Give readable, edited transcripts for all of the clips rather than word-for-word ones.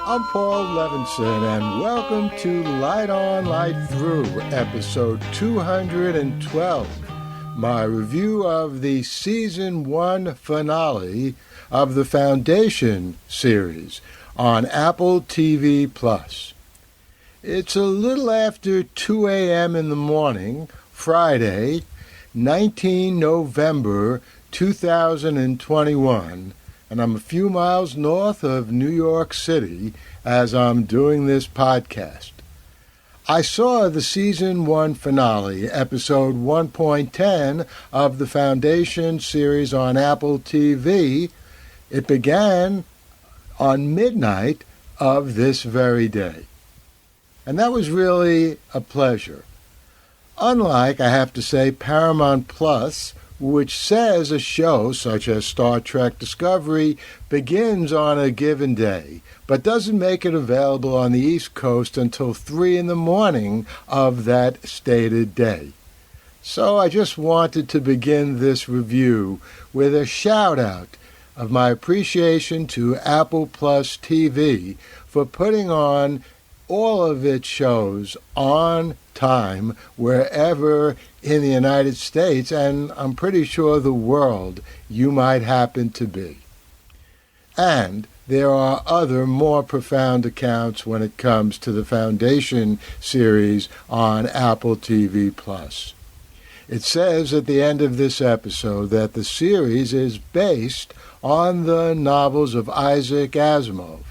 I'm Paul Levinson, and welcome to Light On, Light Through, episode 212, my review of the Season 1 finale of the Foundation series on Apple TV+. It's a little after 2 a.m. in the morning, Friday, 19 November 2021, and I'm a few miles north of New York City as I'm doing this podcast. I saw the Season 1 finale, episode 1.10 of the Foundation series on Apple TV. It began on midnight of this very day. And that was really a pleasure. Unlike, I have to say, Paramount Plus, which says a show such as Star Trek Discovery begins on a given day, but doesn't make it available on the East Coast until 3 in the morning of that stated day. So I just wanted to begin this review with a shout-out of my appreciation to Apple Plus TV for putting on all of its shows on time wherever in the United States, and I'm pretty sure the world, you might happen to be. And there are other more profound accounts when it comes to the Foundation series on Apple TV+. It says at the end of this episode that the series is based on the novels of Isaac Asimov,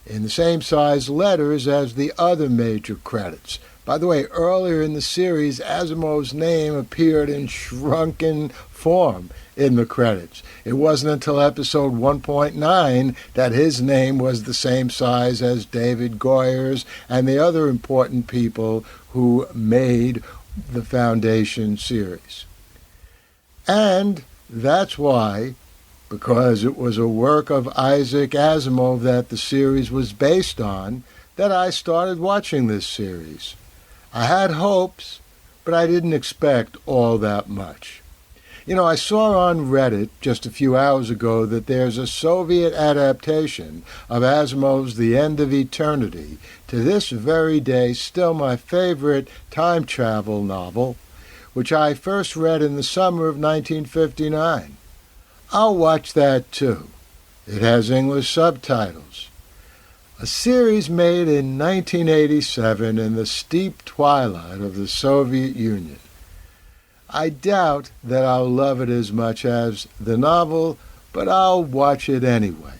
in the same size letters as the other major credits. By the way, earlier in the series, Asimov's name appeared in shrunken form in the credits. It wasn't until episode 1.9 that his name was the same size as David Goyer's and the other important people who made the Foundation series. And that's why, because it was a work of Isaac Asimov that the series was based on, that I started watching this series. I had hopes, but I didn't expect all that much. I saw on Reddit just a few hours ago that there's a Soviet adaptation of Asimov's The End of Eternity, to this very day still my favorite time travel novel, which I first read in the summer of 1959. I'll watch that too. It has English subtitles. A series made in 1987 in the steep twilight of the Soviet Union. I doubt that I'll love it as much as the novel, but I'll watch it anyway.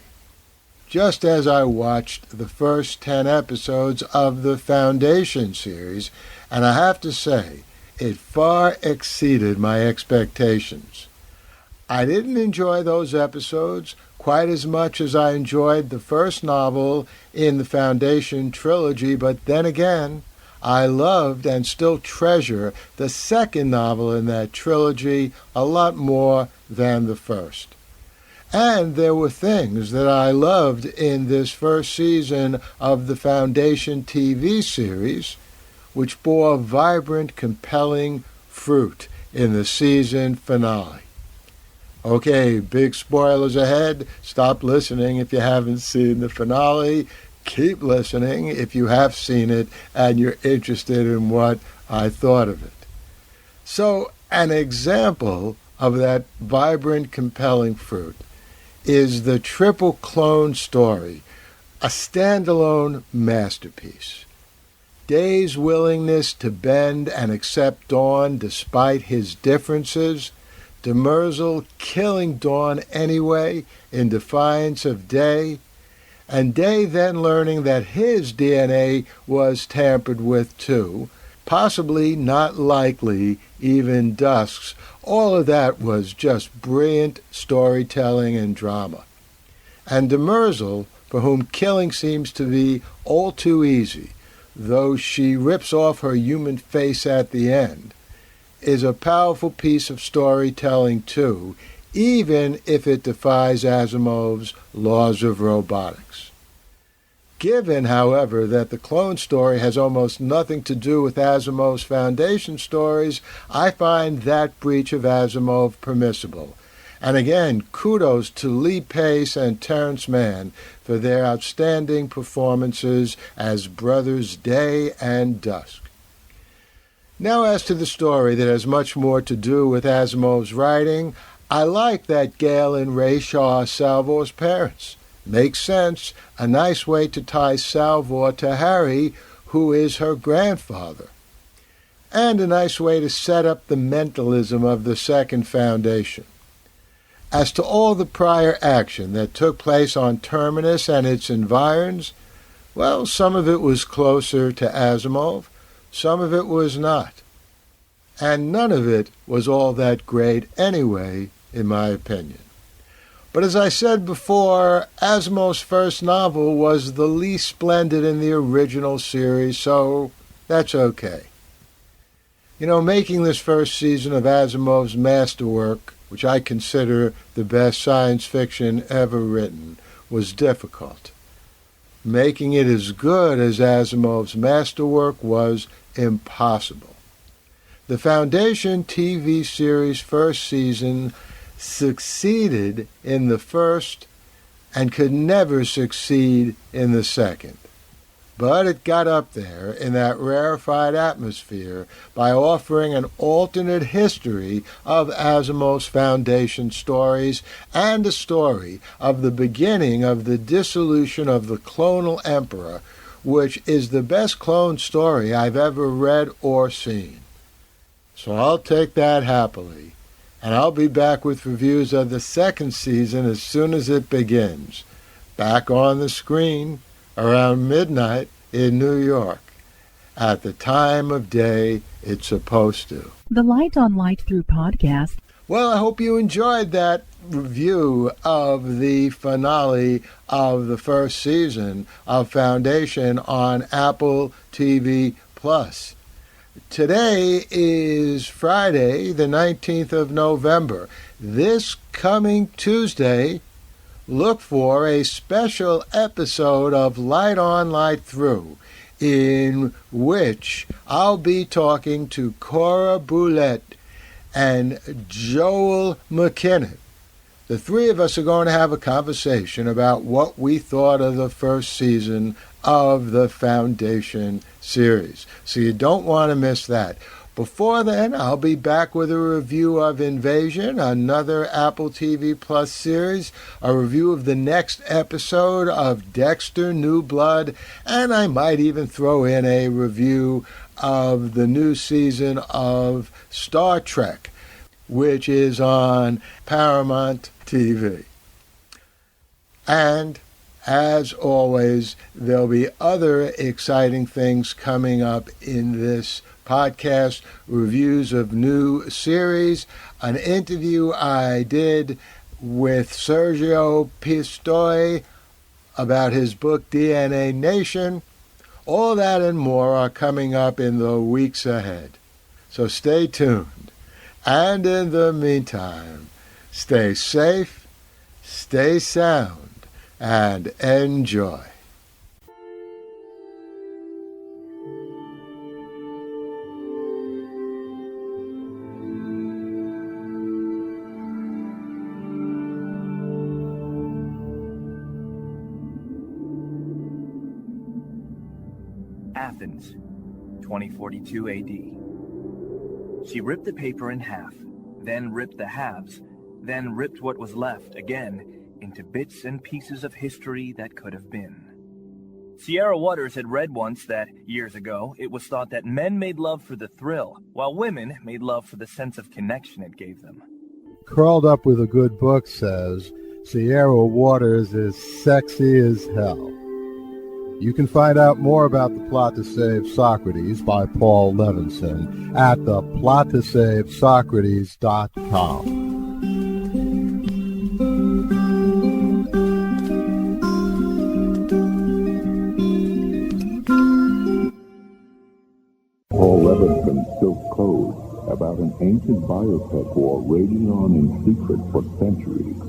Just as I watched the first 10 episodes of the Foundation series, and I have to say, it far exceeded my expectations. I didn't enjoy those episodes quite as much as I enjoyed the first novel in the Foundation trilogy, but then again, I loved and still treasure the second novel in that trilogy a lot more than the first. And there were things that I loved in this first season of the Foundation TV series, which bore vibrant, compelling fruit in the season finale. Okay, big spoilers ahead. Stop listening if you haven't seen the finale. Keep listening if you have seen it and you're interested in what I thought of it. So, an example of that vibrant, compelling fruit is the Triple Clone story, a standalone masterpiece. Day's willingness to bend and accept Dawn despite his differences, Demerzel killing Dawn anyway in defiance of Day, and Day then learning that his DNA was tampered with too, possibly, not likely, even Dusk's. All of that was just brilliant storytelling and drama. And Demerzel, for whom killing seems to be all too easy, though she rips off her human face at the end, is a powerful piece of storytelling too, even if it defies Asimov's laws of robotics. Given, however, that the clone story has almost nothing to do with Asimov's Foundation stories, I find that breach of Asimov permissible, And again, kudos to Lee Pace and Terrence Mann for their outstanding performances as brothers Day and Dusk. Now as to the story that has much more to do with Asimov's writing, I like that Gail and Ray Shaw are Salvor's parents. Makes sense, a nice way to tie Salvor to Harry, who is her grandfather. And a nice way to set up the mentalism of the Second Foundation. As to all the prior action that took place on Terminus and its environs, well, some of it was closer to Asimov, some of it was not. And none of it was all that great anyway, in my opinion. But as I said before, Asimov's first novel was the least splendid in the original series, so that's okay. You know, making this first season of Asimov's masterwork, which I consider the best science fiction ever written, was difficult. Making it as good as Asimov's masterwork was impossible. The Foundation TV series' first season succeeded in the first and could never succeed in the second. But it got up there in that rarefied atmosphere by offering an alternate history of Asimov's Foundation stories and a story of the beginning of the dissolution of the clonal emperor, which is the best clone story I've ever read or seen. So I'll take that happily, and I'll be back with reviews of the second season as soon as it begins, back on the screen around midnight in New York, at the time of day it's supposed to. The Light on Light Through podcast. Well, I hope you enjoyed that review of the finale of the first season of Foundation on Apple TV+. Today is Friday, the 19th of November. This coming Tuesday, look for a special episode of Light On, Light Through, in which I'll be talking to Cora Buhlert and Joel McKinnon. The three of us are going to have a conversation about what we thought of the first season of the Foundation series. So you don't want to miss that. Before then, I'll be back with a review of Invasion, another Apple TV Plus series, a review of the next episode of Dexter: New Blood, and I might even throw in a review of the new season of Star Trek, which is on Paramount TV. And as always, there'll be other exciting things coming up in this podcast, reviews of new series, an interview I did with Sergio Pistoy about his book DNA Nation. All that and more are coming up in the weeks ahead. So stay tuned. And in the meantime, stay safe, stay sound, and enjoy. Athens, 2042 AD. She ripped the paper in half, then ripped the halves, then ripped what was left again into bits and pieces of history that could have been. Sierra Waters had read once that, years ago, it was thought that men made love for the thrill, while women made love for the sense of connection it gave them. Curled Up with a Good Book says, Sierra Waters is sexy as hell. You can find out more about The Plot to Save Socrates by Paul Levinson at theplot2savesocrates.com. Paul Levinson spilled code about an ancient biotech war raging on in secret for centuries.